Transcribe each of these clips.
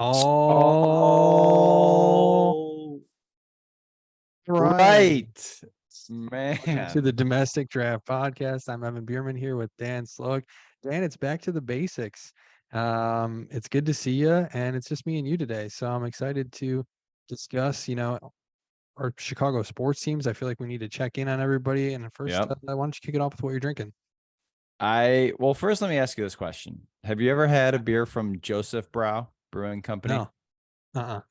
Oh, Oh, right. right, Welcome to man. the Domestic Draft Podcast. I'm Evan Bierman here with Dan Slug. Dan, it's back to the basics. It's good to see you, and it's just me and you today. So I'm excited to discuss, our Chicago sports teams. I feel like we need to check in on everybody. And first, Yep. why don't you kick it off with what you're drinking? Well, first, let me ask you this question. Have you ever had a beer from Joseph Brow Brewing Company? No. Uh-uh.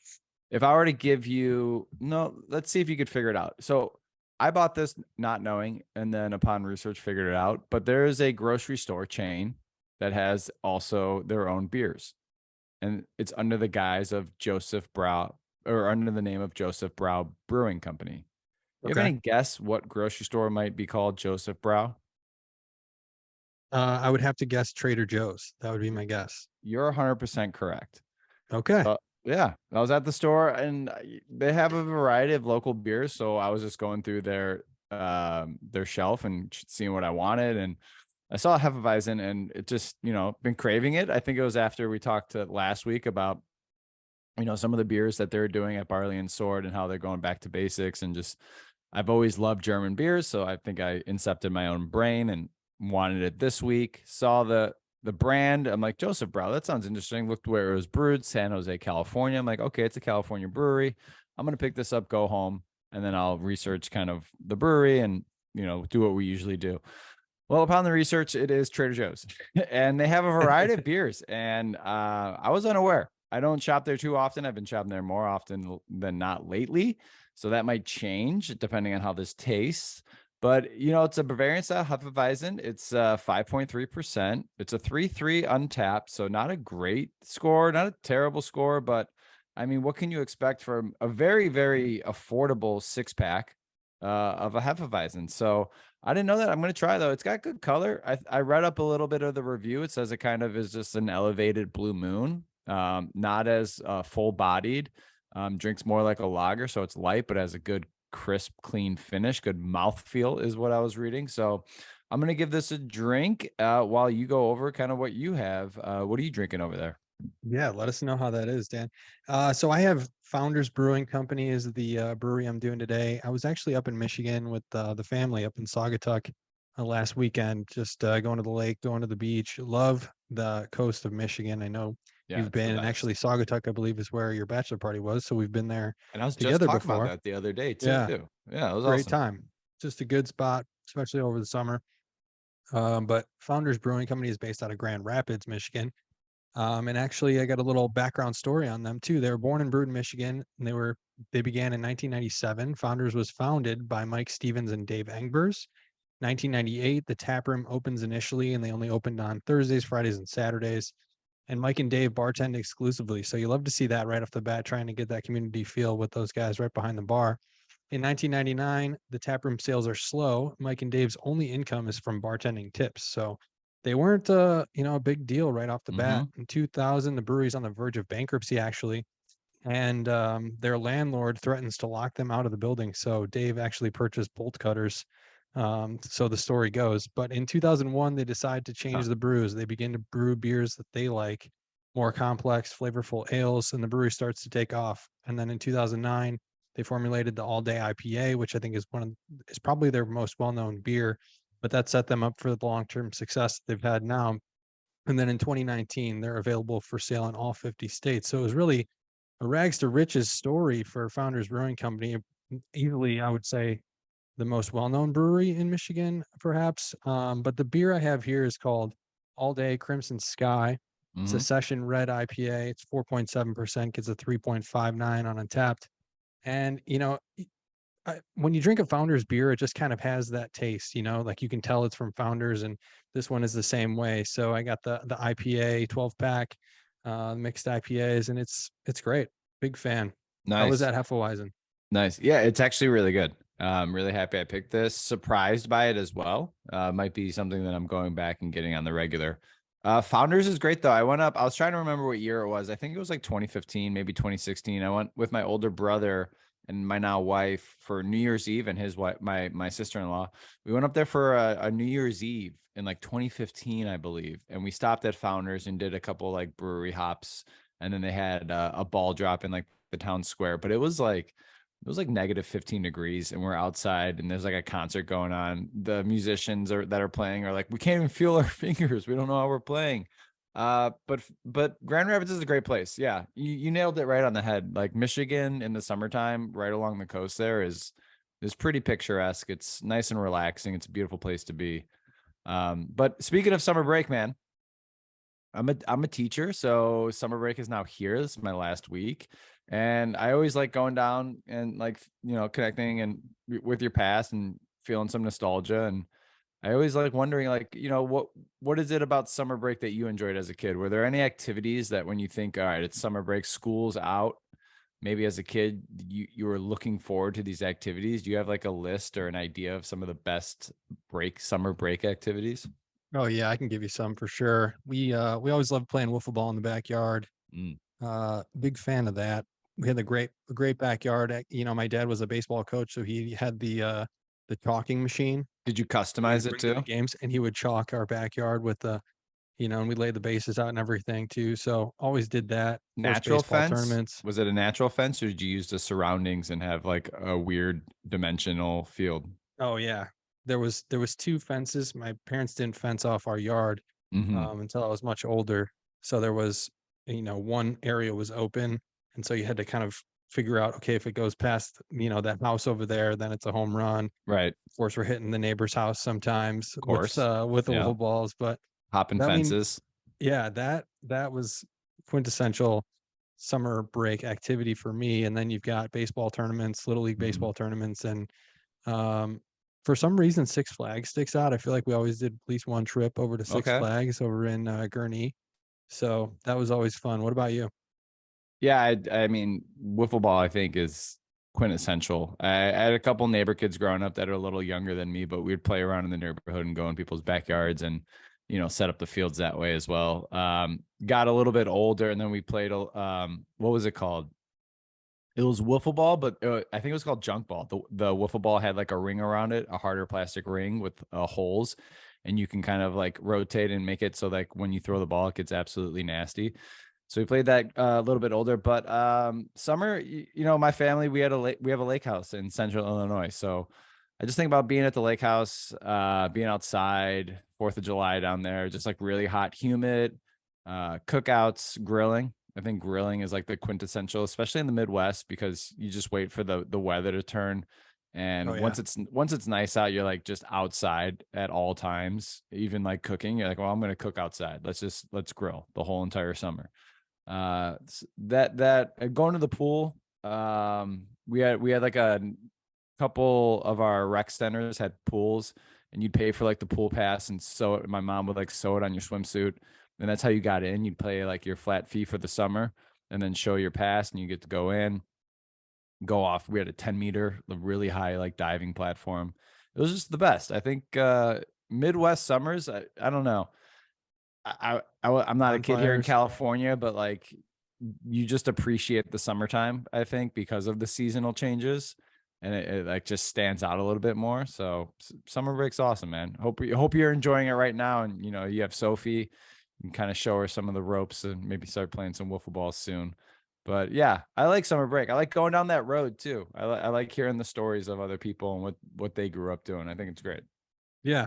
If I were to give you, no, let's see if you could figure it out. So I bought this not knowing, and then upon research, figured it out. But there is a grocery store chain that has also their own beers, and it's under the guise of Joseph Brow, or under the name of Joseph Brow Brewing Company. You have Okay. any guess what grocery store might be called Joseph Brow? I would have to guess Trader Joe's. That would be my guess. You're 100% correct. Okay. So, yeah, I was at the store and they have a variety of local beers. So I was just going through their shelf and seeing what I wanted. And I saw Hefeweizen and it just, been craving it. I think it was after we talked last week about, some of the beers that they're doing at Barley and Sword and how they're going back to basics and just, I've always loved German beers. So I think I incepted my own brain and wanted it this week. Saw the brand. I'm like, Joseph Brow, that sounds interesting. Looked where it was brewed, San Jose, California. I'm like, okay, it's a California brewery. I'm going to pick this up, go home, and then I'll research kind of the brewery and, do what we usually do. Well, upon the research, it is Trader Joe's and they have a variety of beers. And I was unaware. I don't shop there too often. I've been shopping there more often than not lately. So that might change depending on how this tastes. But it's a Bavarian style Hefeweizen. It's 5.3%. It's a 3.3 untapped, so not a great score, not a terrible score, but I mean, what can you expect from a very, very affordable 6-pack of a Hefeweizen? So I didn't know that. I'm going to try though. It's got good color. I read up a little bit of the review. It says it kind of is just an elevated Blue Moon, not as full bodied. Drinks more like a lager, so it's light, but has a good crisp, clean finish, good mouthfeel is what I was reading. So I'm going to give this a drink while you go over kind of what you have. What are you drinking over there? Yeah, let us know how that is, Dan. So I have Founders Brewing Company is the brewery I'm doing today. I was actually up in Michigan with the family up in Saugatuck last weekend, just going to the lake, going to the beach. Love the coast of Michigan. I know Yeah, you've it's the been, and best. actually Saugatuck, I believe, is where your bachelor party was. So we've been there And I was just together talking about before. that the other day too. Yeah, Yeah, it was great awesome. time. Just a good spot, especially over the summer. But Founders Brewing Company is based out of Grand Rapids, Michigan. And actually, I got a little background story on them too. They were born and brewed in Michigan, and they began in 1997. Founders was founded by Mike Stevens and Dave Engbers. 1998, the tap room opens initially, and they only opened on Thursdays, Fridays, and Saturdays. And Mike and Dave bartend exclusively, so you love to see that right off the bat, trying to get that community feel with those guys right behind the bar. In 1999, the taproom sales are slow. Mike and Dave's only income is from bartending tips. So they weren't, a big deal right off the bat. Hmm. In 2000, the brewery's on the verge of bankruptcy, actually, and their landlord threatens to lock them out of the building. So Dave actually purchased bolt cutters. So the story goes. But in 2001, they decide to change the brews. They begin to brew beers that they like, more complex, flavorful ales, and the brewery starts to take off. And then in 2009, they formulated the All Day IPA, which I think is probably their most well-known beer, but that set them up for the long-term success they've had now. And then in 2019, they're available for sale in all 50 states. So it was really a rags to riches story for Founders Brewing Company. Easily, I would say the most well-known brewery in Michigan, perhaps. But the beer I have here is called All Day Crimson Sky. It's a Hmm. session red IPA. It's 4.7%, gets a 3.59 on Untapped. And when you drink a Founders beer, it just kind of has that taste, like you can tell it's from Founders, and this one is the same way. So I got the IPA 12 pack, mixed IPAs, and it's great. Big fan. How was Nice. that Hefeweizen? Nice. Yeah, it's actually really good. I'm really happy I picked this. Surprised by it as well. Might be something that I'm going back and getting on the regular. Founders is great though. I was trying to remember what year it was. I think it was like 2015, maybe 2016. I went with my older brother and my now wife for New Year's Eve and his wife, my sister-in-law. We went up there for a New Year's Eve in like 2015, I believe. And we stopped at Founders and did a couple like brewery hops and then they had a ball drop in like the town square. But it was like negative 15 degrees, and we're outside, and there's like a concert going on. The musicians that are playing are like, we can't even feel our fingers. We don't know how we're playing. But Grand Rapids is a great place. Yeah, you nailed it right on the head. Like Michigan in the summertime, right along the coast there is pretty picturesque. It's nice and relaxing. It's a beautiful place to be. But speaking of summer break, man, I'm a teacher, so summer break is now here. This is my last week. And I always like going down and like, connecting and with your past and feeling some nostalgia. And I always like wondering, like, what is it about summer break that you enjoyed as a kid? Were there any activities that when you think, all right, it's summer break, school's out, maybe as a kid, you were looking forward to these activities? Do you have like a list or an idea of some of the best summer break activities? Oh yeah, I can give you some for sure. We always loved playing wiffle ball in the backyard. Mm. Big fan of that. We had a great backyard. My dad was a baseball coach, so he had the chalking machine. Did you He would customize it bring to the too? games, and he would chalk our backyard with and we laid the bases out and everything too. So always did that. Of course, Natural baseball fence? tournaments. Was it a natural fence, or did you use the surroundings and have like a weird dimensional field? Oh yeah, there was two fences. My parents didn't fence off our yard Hmm. until I was much older. So there was, one area was open, and so you had to kind of figure out, okay, if it goes past, that house over there, then it's a home run. Right. Of course, we're hitting the neighbor's house sometimes Of with course. with the Yeah. wiffle balls, but Hopping I mean, fences. yeah, that was quintessential summer break activity for me. And then you've got baseball tournaments, little league Mhm. baseball tournaments, and um, for some reason, Six Flags sticks out. I feel like we always did at least one trip over to Six Okay. Flags over in Gurnee, so that was always fun. What about you? Yeah, I mean, wiffle ball, I think, is quintessential. I had a couple neighbor kids growing up that are a little younger than me, but we'd play around in the neighborhood and go in people's backyards and, set up the fields that way as well. Got a little bit older, and then we played, what was it called? It was wiffle ball, but I think it was called junk ball. The wiffle ball had like a ring around it, a harder plastic ring with holes, and you can kind of like rotate and make it so like when you throw the ball, it gets absolutely nasty. So we played that a little bit older, but summer, my family, we have a lake house in central Illinois. So I just think about being at the lake house, being outside, 4th of July down there, just like really hot, humid, cookouts, grilling. I think grilling is like the quintessential, especially in the Midwest, because you just wait for the weather to turn. Oh And yeah, once it's nice out, you're like just outside at all times, even like cooking. You're like, well, I'm gonna cook outside. Let's grill the whole entire summer. That going to the pool. We had like a couple of our rec centers had pools, and you'd pay for like the pool pass, and so my mom would like sew it on your swimsuit, and that's how you got in. You'd pay like your flat fee for the summer, and then show your pass, and you get to go in, go off. We had a 10-meter, really high like diving platform. It was just the best. I think Midwest summers. I don't know. I'm not a kid here in bonfires. California, but like you just appreciate the summertime, I think, because of the seasonal changes, and it like just stands out a little bit more. So summer break's awesome, man. Hope you're enjoying it right now, and you have Sophie. You can kind of show her some of the ropes and maybe start playing some wiffle balls soon. But yeah, I like summer break. I like going down that road too. I like hearing the stories of other people and what they grew up doing. I think it's great. Yeah,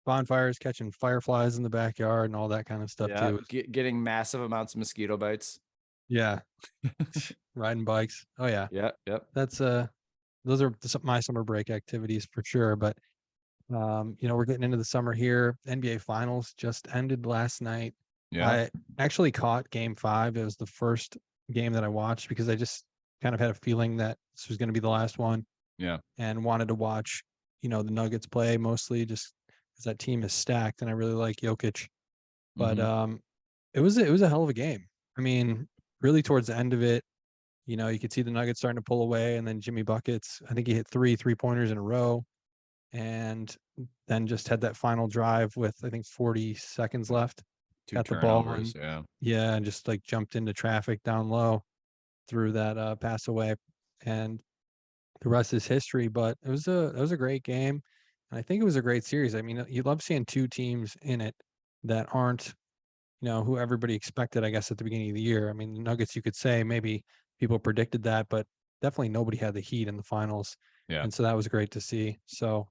bonfires, catching fireflies in the backyard, and all that kind of stuff Yeah, too. getting massive amounts of mosquito bites. Yeah, riding bikes. Oh yeah, Yeah, yep. that's those are my summer break activities for sure. But we're getting into the summer here. NBA Finals just ended last night. Yeah. I actually caught Game 5. It was the first game that I watched because I just kind of had a feeling that this was going to be the last one, Yeah. and wanted to watch, the Nuggets play mostly just because that team is stacked, and I really like Jokic. But Mhm. it was a hell of a game. I mean, really towards the end of it, you could see the Nuggets starting to pull away, and then Jimmy buckets. I think he hit three-pointers in a row, and then just had that final drive with, I think, 40 seconds left. Two Got the ball turnovers. and Yeah. yeah, and just like jumped into traffic down low, threw that pass away, and the rest is history. But it was a great game, and I think it was a great series. I mean, you love seeing two teams in it that aren't, who everybody expected, I guess, at the beginning of the year. I mean, the Nuggets, you could say maybe people predicted that, but definitely nobody had the Heat in the finals. Yeah. And so that was great to see. So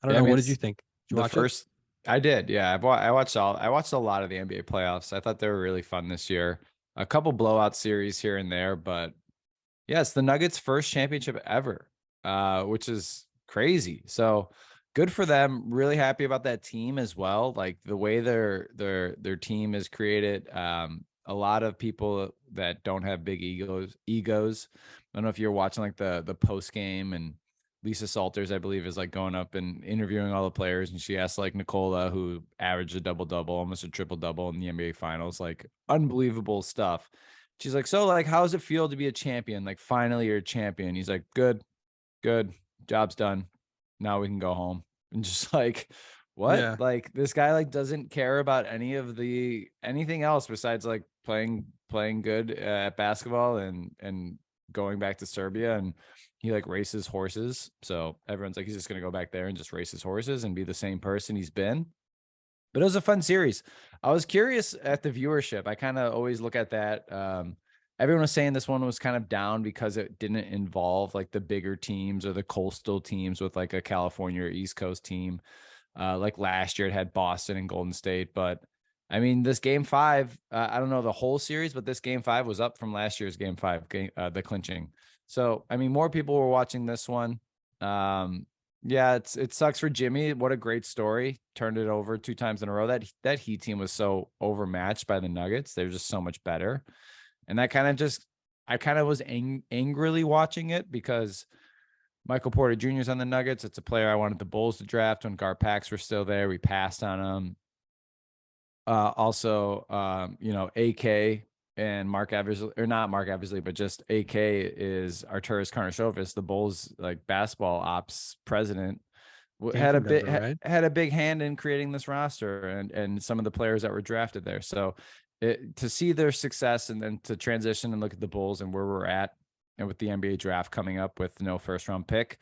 I don't Yeah, I know. mean, What did you it's think? Did you the watch it? first. I did. Yeah, I watched a lot of the NBA playoffs. I thought they were really fun this year. A couple blowout series here and there, but yeah, it's the Nuggets' first championship ever, which is crazy. So good for them. Really happy about that team as well. Like the way their team is created. A lot of people that don't have big egos. I don't know if you're watching like the post game, and Lisa Salters, I believe, is like going up and interviewing all the players, and she asked like Nicola, who averaged a double double, almost a triple double in the NBA Finals, like unbelievable stuff. She's like, so like, how does it feel to be a champion? Like, finally you're a champion. He's like, good, good, job's done. Now we can go home. And just like, what? Yeah. Like, this guy like doesn't care about anything else besides like playing good at basketball and going back to Serbia, and he like races horses. So everyone's like, he's just gonna go back there and just race his horses and be the same person he's been. But it was a fun series. I was curious at the viewership. I kind of always look at that. Everyone was saying this one was kind of down because it didn't involve like the bigger teams or the coastal teams with like a California or East Coast team. Like last year, it had Boston and Golden State. But I mean, this game five, I don't know the whole series, but this game five was up from last year's game five, the clinching. So, I mean, more people were watching this one. Yeah, it sucks for Jimmy. What a great story. Turned it over 2 times in a row. That Heat team was so overmatched by the Nuggets. They're just so much better. And that kind of just I kind of was angrily watching it because Michael Porter Jr. is on the Nuggets. It's a player I wanted the Bulls to draft when Garpax were still there. We passed on him. Also, AK and Mark Eversley, or not Mark Eversley, but just AK is Arturas Karnisovas, the Bulls like basketball ops president, Came from Denver, right? had a big hand in creating this roster and some of the players that were drafted there. So to see their success and then to transition and look at the Bulls and where we're at, and with the NBA draft coming up with no first round pick,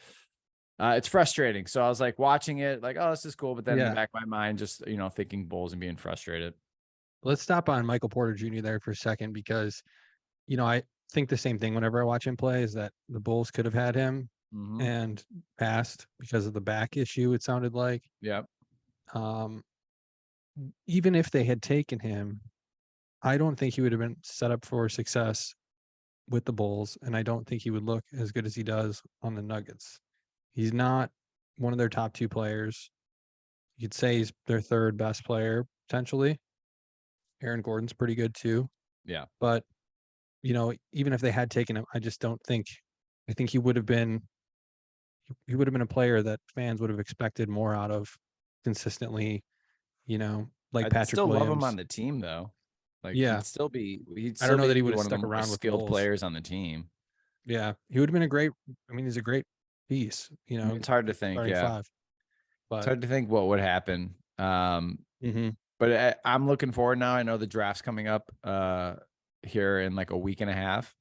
it's frustrating. So I was like watching it, like, oh, this is cool. But then in the Yeah. back of my mind, just, thinking Bulls and being frustrated. Let's stop on Michael Porter Jr. there for a second because, I think the same thing whenever I watch him play is that the Bulls could have had him Mm-hmm. and passed because of the back issue, it sounded like. Yep. Um, Even if they had taken him, I don't think he would have been set up for success with the Bulls, and I don't think he would look as good as he does on the Nuggets. He's not one of their top two players. You could say he's their third best player, potentially. Aaron Gordon's pretty good too. Yeah. But, even if they had taken him, I just don't think I think he would have been a player that fans would have expected more out of consistently, like I'd Patrick still love him Williams. on the team though. Like Yeah. he'd I don't still know that he be would have one of the stuck more around with the skilled Bulls. players on the team. Yeah. He would have been he's a great piece, I mean, it's hard to think. starting Yeah. five. It's But hard to think what would happen. mhm. But I'm looking forward now. I know the draft's coming up here in like a week and a half.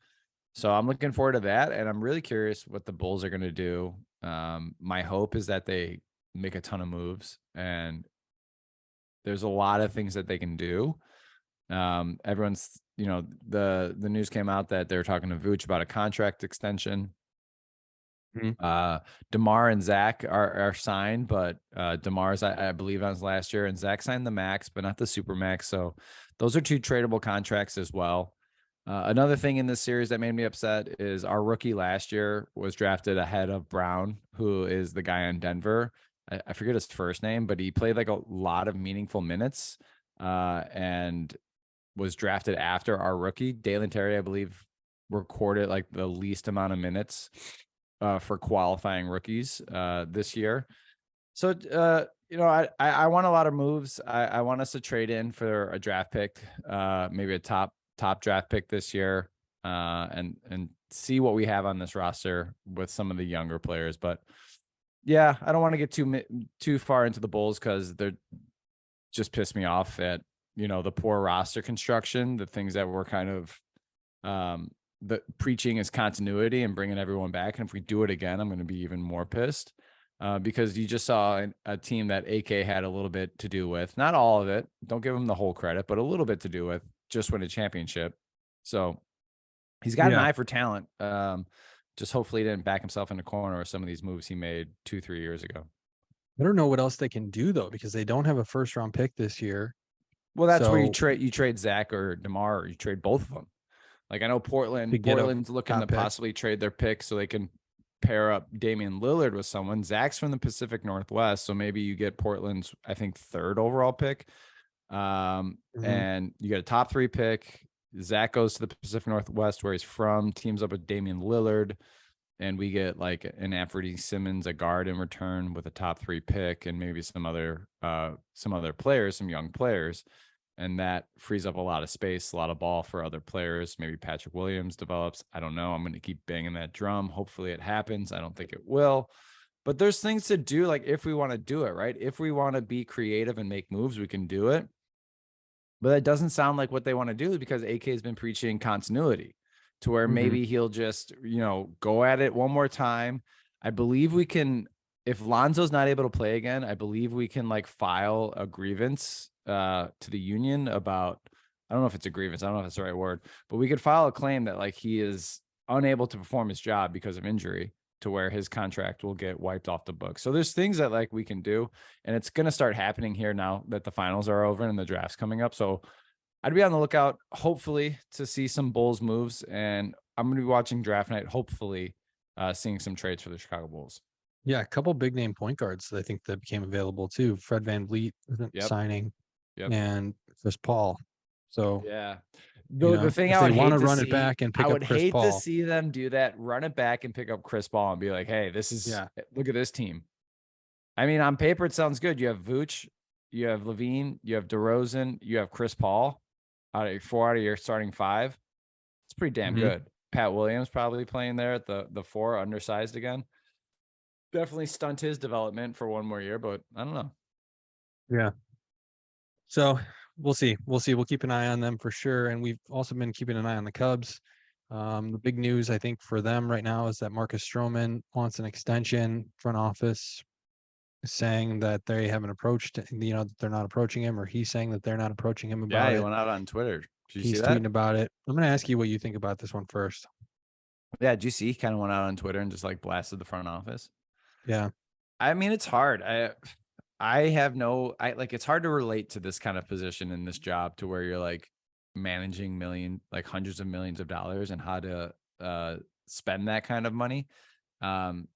So I'm looking forward to that. And I'm really curious what the Bulls are going to do. My hope is that they make a ton of moves, and there's a lot of things that they can do. Everyone's, the news came out that they're talking to Vooch about a contract extension. Mhm. DeMar and Zach are signed, but DeMar's I believe on his last year, and Zach signed the max, but not the super max. So those are 2 tradable contracts as well. Another thing in this series that made me upset is our rookie last year was drafted ahead of Brown, who is the guy in Denver. I forget his first name, but he played like a lot of meaningful minutes and was drafted after our rookie. Dalen Terry, I believe, recorded like the least amount of minutes for qualifying rookies this year. So, I want a lot of moves. I want us to trade in for a draft pick, maybe a top draft pick this year, and see what we have on this roster with some of the younger players. But yeah, I don't want to get too far into the Bulls because they're just pissed me off at the poor roster construction, the things that were kind of the preaching is continuity and bringing everyone back. And if we do it again, I'm going to be even more pissed. because you just saw a team that AK had a little bit to do with, not all of it. Don't give him the whole credit, but a little bit to do with just win a championship. So he's got an Yeah. eye for talent. Just hopefully he didn't back himself in the corner with some of these moves he made 2-3 years ago. I don't know what else they can do though, because they don't have a first round pick this year. Well, that's where So you trade Zach or DeMar, or you trade both of them. Like, I know to Portland's get a looking to top pick. possibly trade their pick so they can pair up Damian Lillard with someone. Zach's from the Pacific Northwest, so maybe you get Portland's, I think, 3rd overall pick. Mhm. And you get a top 3 pick. Zach goes to the Pacific Northwest where he's from, teams up with Damian Lillard, and we get like an Anthony Simmons, a guard in return with a top 3 pick, and maybe some other players, some young players. And that frees up a lot of space, a lot of ball for other players. Maybe Patrick Williams develops. I don't know. I'm going to keep banging that drum. Hopefully it happens. I don't think it will. But there's things to do, like if we want to do it, right? If we want to be creative and make moves, we can do it. But it doesn't sound like what they want to do, because AK has been preaching continuity to where maybe he'll just, go at it one more time. I believe we can, if Lonzo's not able to play again, I believe we can like file a grievance to the union about, I don't know if it's a grievance, I don't know if that's the right word, but we could file a claim that like he is unable to perform his job because of injury, to where his contract will get wiped off the book. So there's things that like we can do, and it's going to start happening here now that the finals are over and the draft's coming up. So I'd be on the lookout, hopefully, to see some Bulls moves, and I'm going to be watching draft night, hopefully seeing some trades for the Chicago Bulls. Yeah, a couple big name point guards I think that became available too. Fred VanVleet isn't Yep. signing, Yep. and Chris Paul. So yeah, the thing if I would they want hate to to run see, it back and pick I up would Chris hate to Paul, see them do that, run it back and pick up Chris Paul and be like, hey, this is, yeah, look at this team. I mean, on paper, it sounds good. You have Vooch, you have Levine, you have DeRozan, you have Chris Paul, 4 out of your starting 5. It's pretty damn good. Pat Williams probably playing there at the 4, undersized again. Definitely stunt his development for one more year, but I don't know. Yeah. So we'll see. We'll see. We'll keep an eye on them for sure. And we've also been keeping an eye on the Cubs. The big news, I think, for them right now is that Marcus Stroman wants an extension. Front office is saying that they haven't approached, that they're not approaching him, or he's saying that they're not approaching him about Yeah, he it. went out on Twitter. Did you see He's that? tweeting about it. I'm going to ask you what you think about this one first. Yeah, did you see? He kind of went out on Twitter and just like blasted the front office. Yeah. I mean, it's hard. It's hard to relate to this kind of position in this job, to where you're like managing hundreds of millions of dollars, and how to spend that kind of money. And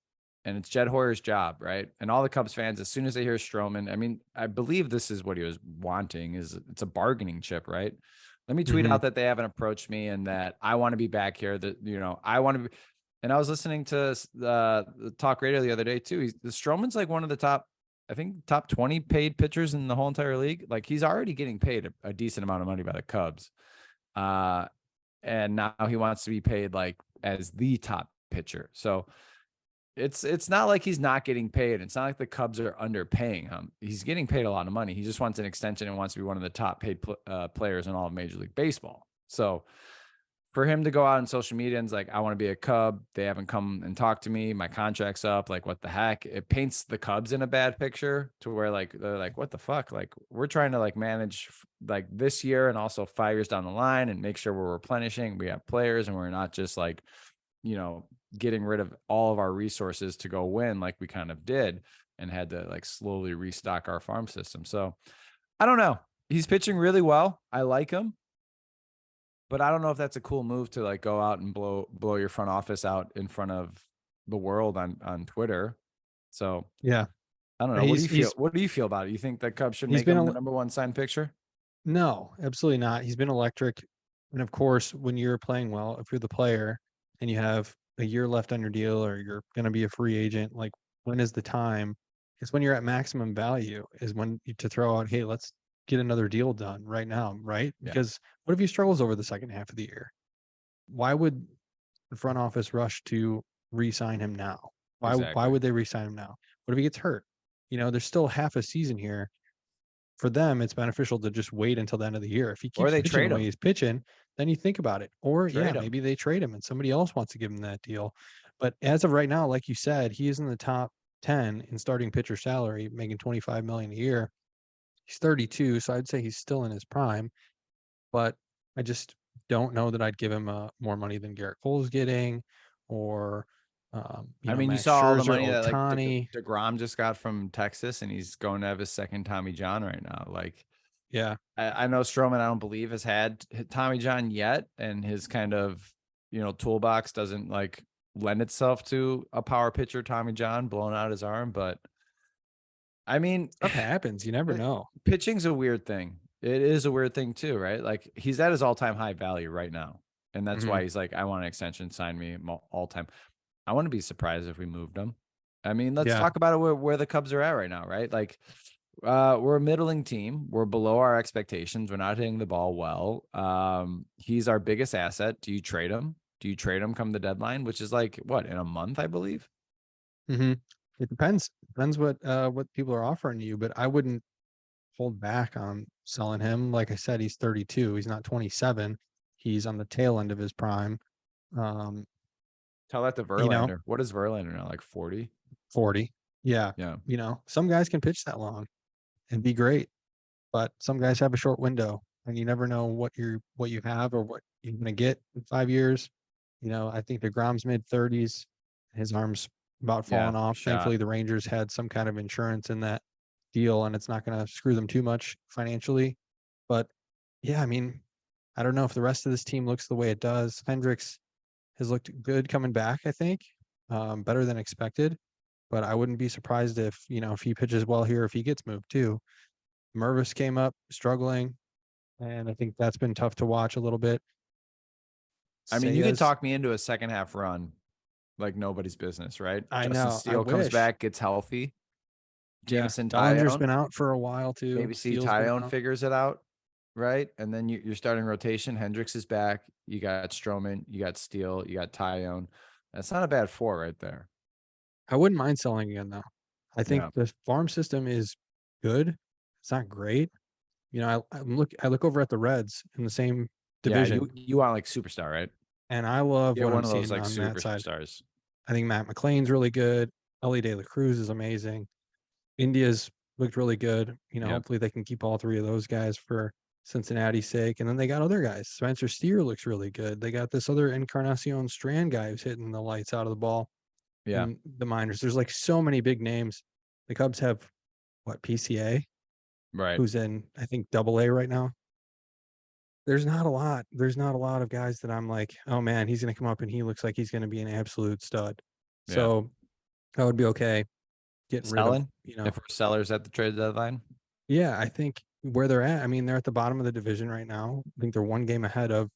it's Jed Hoyer's job, right? And all the Cubs fans, as soon as they hear Stroman, I mean, I believe this is what he was wanting, is it's a bargaining chip, right? Let me tweet out that they haven't approached me and that I want to be back here, that, I want to be. And I was listening to the talk radio the other day too. The Stroman's like one of the top 20 paid pitchers in the whole entire league. Like, he's already getting paid a decent amount of money by the Cubs. And now he wants to be paid like as the top pitcher. So it's not like he's not getting paid. It's not like the Cubs are underpaying him. He's getting paid a lot of money. He just wants an extension and wants to be one of the top paid players in all of Major League Baseball. So for him to go out on social media and like, I want to be a Cub, they haven't come and talked to me, my contract's up, like, what the heck? It paints the Cubs in a bad picture, to where like they're like, what the fuck? Like, we're trying to like manage like this year and also 5 years down the line and make sure we're replenishing, we have players, and we're not just like, getting rid of all of our resources to go win, like we kind of did, and had to like slowly restock our farm system. So I don't know. He's pitching really well. I like him, but I don't know if that's a cool move to like go out and blow your front office out in front of the world on Twitter. So Yeah. I don't know. What do you feel? What do you feel about it? You think that Cubs should make him the number 1 signed pitcher? No, absolutely not. He's been electric. And of course, when you're playing well, if you're the player and you have a year left on your deal, or you're going to be a free agent, like, when is the time? It's when you're at maximum value, is when to throw out, hey, let's get another deal done right now, right? Yeah. Because what if he struggles over the second half of the year? Why would the front office rush to re-sign him now? Why would they re-sign him now? What if he gets hurt? There's still half a season here. For them, it's beneficial to just wait until the end of the year. If he keeps pitching the way he's pitching, then you think about it. Or maybe they trade him and somebody else wants to give him that deal. But as of right now, like you said, he is in the top 10 in starting pitcher salary, making 25 million a year. He's 32, so I'd say he's still in his prime, but I just don't know that I'd give him more money than Garrett Cole's getting, or I mean, you Max saw all the Scherzer, money that like Ohtani. DeGrom just got from Texas, and he's going to have his second Tommy John right now. Like, Yeah, I know Stroman, I don't believe has had Tommy John yet, and his kind of toolbox doesn't like lend itself to a power pitcher Tommy John blowing out his arm. But I mean, stuff happens. You never know. pitching's a weird thing. It is a weird thing too, right? Like he's at his all-time high value right now, and that's Mhm. why he's like, I want an extension, sign me all time. I wouldn't be surprised if we moved him. I mean, let's Yeah, talk about it where the Cubs are at right now, right? Like, we're a middling team. We're below our expectations. We're not hitting the ball well. He's our biggest asset. Do you trade him? Do you trade him come the deadline, which is like what, in a month, I believe? hmm it depends. Depends what people are offering you, but I wouldn't hold back on selling him. Like I said, he's 32. He's not 27. He's on the tail end of his prime. Um, Tell that to you know, Verlander. What is Verlander now? Like 40? 40. Yeah. Yeah. Some guys can pitch that long and be great, but some guys have a short window, and you never know what you have or what you're gonna get in 5 years. I think DeGrom's mid-30s. His arm's about Yeah. falling off. Shot. Thankfully, the Rangers had some kind of insurance in that deal, and it's not gonna screw them too much financially. But yeah, I mean, I don't know if the rest of this team looks the way it does. Hendricks has looked good coming back, I think, better than expected. But I wouldn't be surprised if he pitches well here, if he gets moved too. Mervis came up struggling, and I think that's been tough to watch a little bit. I mean, you could Sayas, talk me into a second half run like nobody's business, right? I Justin know, I Steele comes wish. back, gets healthy. Yeah, Jameson Bellinger's Tyone, been out for a while too. maybe see Steele's been Tyone out. figures it out, right? And then you're starting rotation. Hendricks is back. You got Stroman, you got Steele, you got Tyone. That's not a bad four right there. I wouldn't mind selling again though. I think Yeah. the farm system is good. It's not great. I look over at the Reds in the same Yeah. division, You want like superstar, right? and I love Get what I'm one of those seeing like on that side. superstars. I think Matt McLean's really good. Ellie De La Cruz is amazing. India's looked really good. Yep. Hopefully they can keep all three of those guys for Cincinnati's sake. And then they got other guys. Spencer Steer looks really good. They got this other Encarnacion Strand guy who's hitting the lights out of the ball Yeah. in the minors. There's like so many big names. The Cubs have PCA, Right. who's in I think AA right now. There's not a lot. There's not a lot of guys that I'm like, oh man, he's gonna come up and he looks like he's gonna be an absolute stud. Yeah. So I would be okay getting rid of, Selling if we're sellers at the trade deadline. yeah, I think where they're at, I mean, they're at the bottom of the division right now. I think they're one game ahead of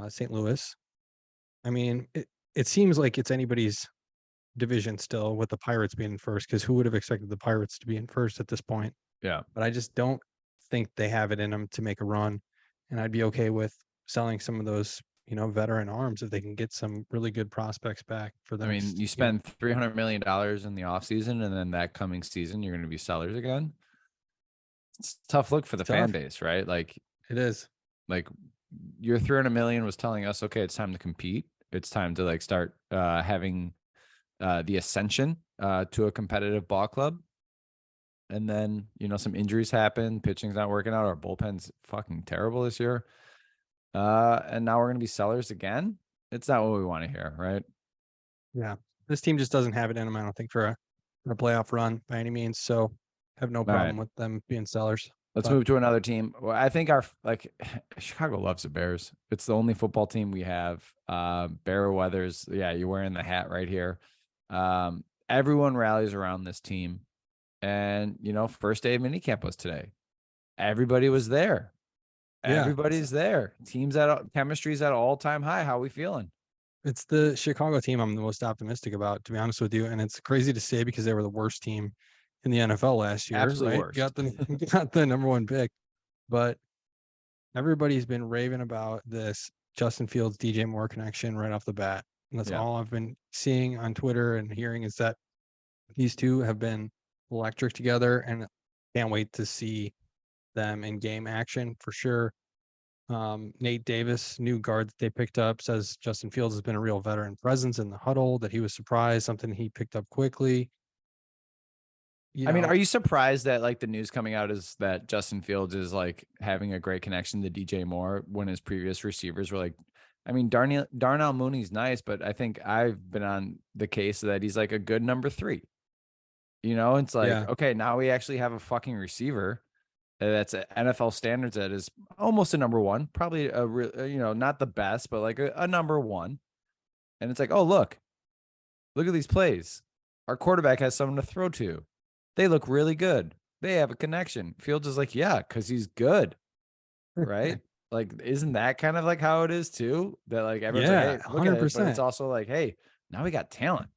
St. Louis. I mean, it seems like it's anybody's division still, with the Pirates being in first, because who would have expected the Pirates to be in first at this point? Yeah. But I just don't think they have it in them to make a run. And I'd be okay with selling some of those, veteran arms if they can get some really good prospects back for the I mean, next, you spend $300 million in the offseason, and then that coming season, you're going to be sellers again. It's a tough look for the fan tough. base, right? Like It is. your 300 million was telling us, okay, it's time to compete. It's time to like start having the ascension to a competitive ball club. And then, some injuries happen, pitching's not working out, our bullpen's fucking terrible this year. And now we're going to be sellers again. It's not what we want to hear, right? Yeah. This team just doesn't have it in them, I don't think, for a playoff run by any means. So have no All right. problem with them being sellers. Let's But move to another team. Well, I think Chicago loves the Bears. It's the only football team we have. Bear Weathers. Yeah, you're wearing the hat right here. Everyone rallies around this team. And, first day of minicamp was today. Everybody was there. yeah, Everybody's there. Chemistry's at all-time high. How are we feeling? it's the Chicago team I'm the most optimistic about, to be honest with you. And it's crazy to say because they were the worst team in the NFL last year, Absolute right? worst. Got the number one pick. But everybody's been raving about this Justin Fields, DJ Moore connection right off the bat. And that's Yeah. all I've been seeing on Twitter and hearing, is that these two have been electric together, and can't wait to see them in game action for sure. Nate Davis, new guard that they picked up, says Justin Fields has been a real veteran presence in the huddle, that he was surprised, something he picked up quickly. I mean, are you surprised that like the news coming out is that Justin Fields is like having a great connection to DJ Moore when his previous receivers were like, I mean, Darnell Mooney's nice, but I think I've been on the case that he's like a good number 3. It's like, Yeah. okay, now we actually have a fucking receiver that's at NFL standards that is almost a number 1, probably not the best, but like a number 1. And it's like, oh, look at these plays. Our quarterback has someone to throw to. They look really good. They have a connection. Fields is like, yeah, because he's good. Right? Like, isn't that kind of like how it is too? That like everyone's like, hey, look at it. But it's also like, hey, now we got talent.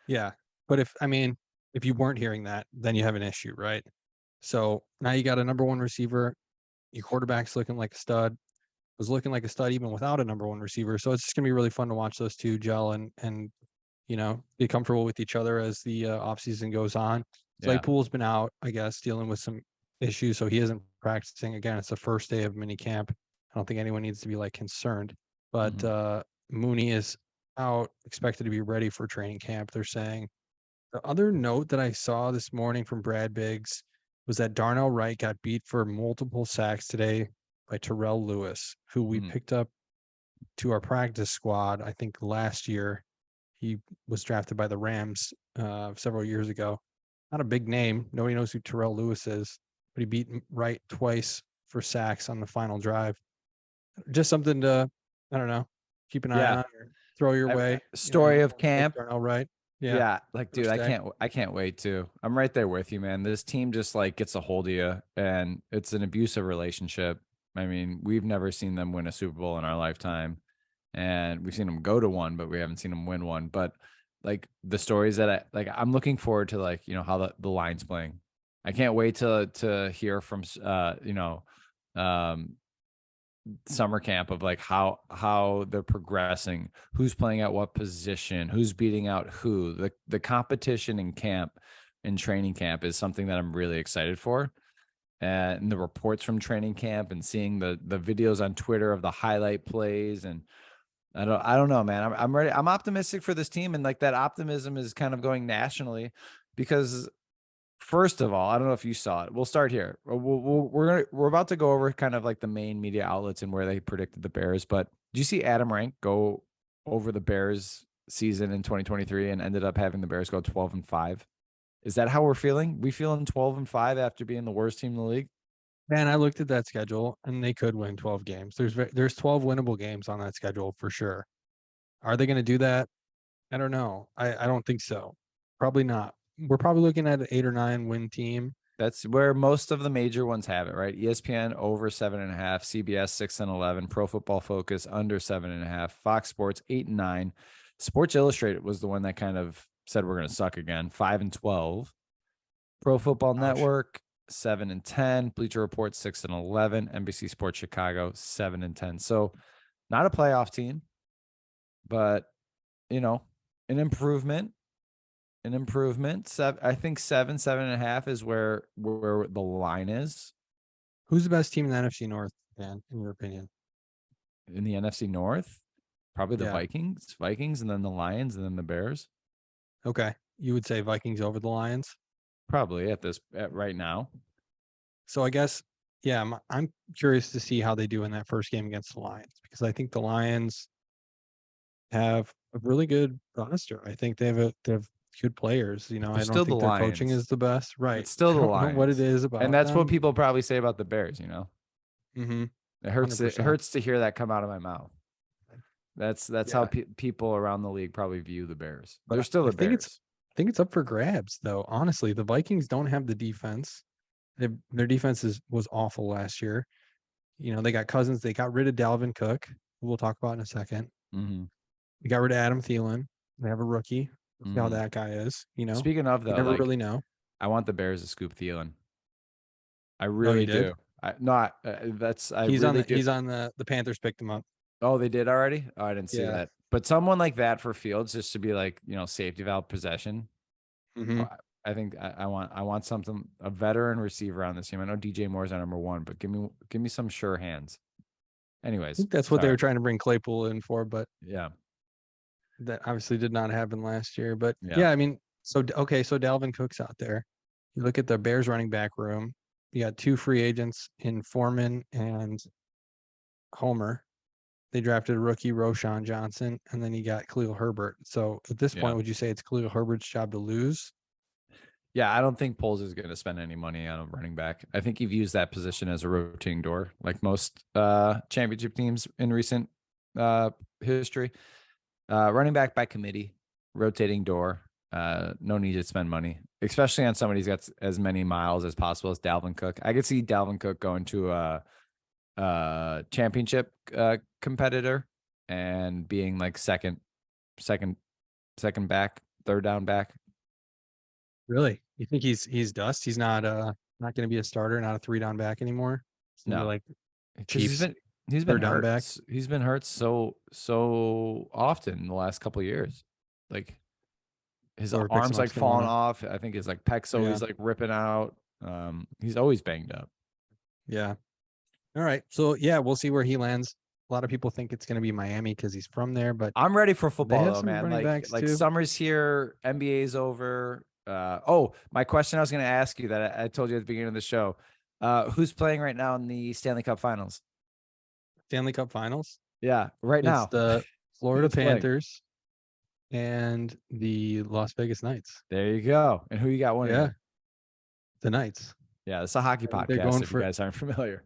Yeah. But if you weren't hearing that, then you have an issue, right? So now you got a number 1 receiver. Your quarterback's looking like a stud. Was looking like a stud even without a number 1 receiver. So it's just gonna be really fun to watch those two gel and be comfortable with each other as the offseason goes on. Claypool's been out, I guess, dealing with some issues, so he isn't practicing. Again, it's the first day of mini camp. I don't think anyone needs to be like concerned. But Mooney is out, expected to be ready for training camp, they're saying. The other note that I saw this morning from Brad Biggs was that Darnell Wright got beat for multiple sacks today by Terrell Lewis, who we picked up to our practice squad, I think last year. He was drafted by the Rams several years ago. Not a big name. Nobody knows who Terrell Lewis is, but he beat Wright twice for sacks on the final drive. Just something to, I don't know, keep an eye on or throw your way. Story of camp. Darnell Wright. Yeah. Like, dude, I can't wait to. I'm right there with you, man. This team just like gets a hold of you, and it's an abusive relationship. I mean, we've never seen them win a Super Bowl in our lifetime. And we've seen them go to one, but we haven't seen them win one. But like the stories that I'm looking forward to, like, how the line's playing. I can't wait to hear from, summer camp of like how they're progressing, who's playing at what position, who's beating out who. The competition in camp, in training camp, is something that I'm really excited for. And the reports from training camp and seeing the videos on Twitter of the highlight plays, and I don't know, man. I'm ready. I'm optimistic for this team, and like that optimism is kind of going nationally because, first of all, I don't know if you saw it. We'll start here. We're about to go over kind of like the main media outlets and where they predicted the Bears. But did you see Adam Rank go over the Bears season in 2023 and ended up having the Bears go 12-5? Is that how we're feeling? We feeling 12-5 after being the worst team in the league? Man, I looked at that schedule and they could win 12 games. There's 12 winnable games on that schedule for sure. Are they going to do that? I don't know. I don't think so. Probably not. We're probably looking at an 8 or 9 win team. That's where most of the major ones have it, right? ESPN over 7.5, CBS 6-11, Pro Football Focus under 7.5, Fox Sports 8-9. Sports Illustrated was the one that kind of said we're going to suck again, 5-12. Pro Football Network 7-10, Bleacher Report 6-11, NBC Sports Chicago 7-10. So not a playoff team, but an improvement. An improvement. I think 7.5 is where the line is. Who's the best team in the NFC North, Dan, in your opinion? In the NFC North, probably the Vikings, and then the Lions, and then the Bears. Okay, you would say Vikings over the Lions? Probably at right now. So I guess, yeah, I'm curious to see how they do in that first game against the Lions, because I think the Lions have a really good roster. I think they have good players. I don't think their coaching is the best. Right. It's still the Lions. I don't know what it is about, and that's them. What people probably say about the Bears. Mm-hmm. It hurts. 100%. It hurts to hear that come out of my mouth. That's how people around the league probably view the Bears. But they're still the Bears. I think it's up for grabs, though. Honestly, the Vikings don't have the defense. Their defense was awful last year. They got Cousins. They got rid of Dalvin Cook, who we'll talk about in a second. Mm-hmm. They got rid of Adam Thielen. They have a rookie. See how that guy is. Speaking of, though, you never really know. I want the Bears to scoop Thielen. I really do. He's on the Panthers picked him up. Oh, they did already? Oh, I didn't see that. But someone like that for Fields, just to be like, safety valve possession. Mm-hmm. I think I want something, a veteran receiver on this team. I know DJ Moore's our number 1, but give me some sure hands. Anyways, I think that's what they were trying to bring Claypool in for, but yeah, that obviously did not happen last year. But yeah, I mean, so Dalvin Cook's out there. You look at the Bears running back room. You got 2 free agents in Foreman and Homer. They drafted a rookie, Roshan Johnson, and then you got Khalil Herbert. So at this Yeah. point, would you say it's Khalil Herbert's job to lose? Yeah, I don't think Poles is going to spend any money on a running back. I think he views that position as a rotating door, like most championship teams in recent history. Running back by committee, rotating door. No need to spend money, especially on somebody who's got as many miles as possible as Dalvin Cook. I could see Dalvin Cook going to a championship competitor and being like second back, third down back. Really? You think he's dust? He's not going to be a starter, not a 3-down back anymore? He's gonna be No. like He's Chiefs been third down hurt. back. He's been hurt so often in the last couple of years. Like his Whoever picks arms him like up's gonna falling wanna- off. I think his like pecs always like ripping out. He's always banged up. Yeah. All right. So yeah, we'll see where he lands. A lot of people think it's going to be Miami because he's from there, but I'm ready for football have though, some man. running backs, too. Summer's here, NBA's over. My question I was going to ask you that I told you at the beginning of the show. Who's playing right now in the Stanley Cup Finals? Stanley Cup Finals. Yeah, right now. It's the Florida Who's playing? Panthers and the Las Vegas Knights. There you go. And who you got winning? Yeah. The Knights. Yeah, it's a hockey I think they're podcast going if for- you guys aren't familiar.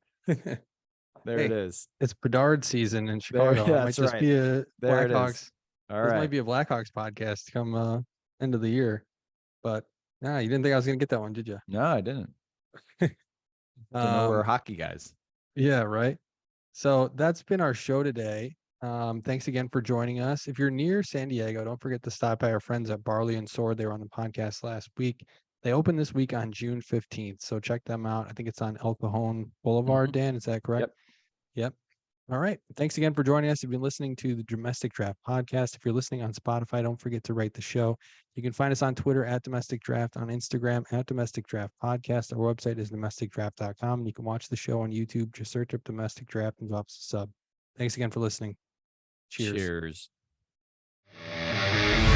There Hey, it is. It's Bedard season in There- Chicago. yeah, It might that's just right. be a There it is. Blackhawks. All This right. might be a Blackhawks podcast come end of the year. But nah, you didn't think I was going to get that one, did you? No, I didn't. Don't know we're Um, hockey guys. Yeah, right. So that's been our show today. Thanks again for joining us. If you're near San Diego, don't forget to stop by our friends at Barley and Sword. They were on the podcast last week. They opened this week on June 15th. So check them out. I think it's on El Cajon Boulevard, Dan. Is that correct? Yep. All right. Thanks again for joining us. You've been listening to the Domestic Draft Podcast. If you're listening on Spotify, don't forget to rate the show. You can find us on Twitter at Domestic Draft, on Instagram at Domestic Draft Podcast. Our website is domesticdraft.com. You can watch the show on YouTube. Just search up Domestic Draft and drop us a sub. Thanks again for listening. Cheers. Cheers.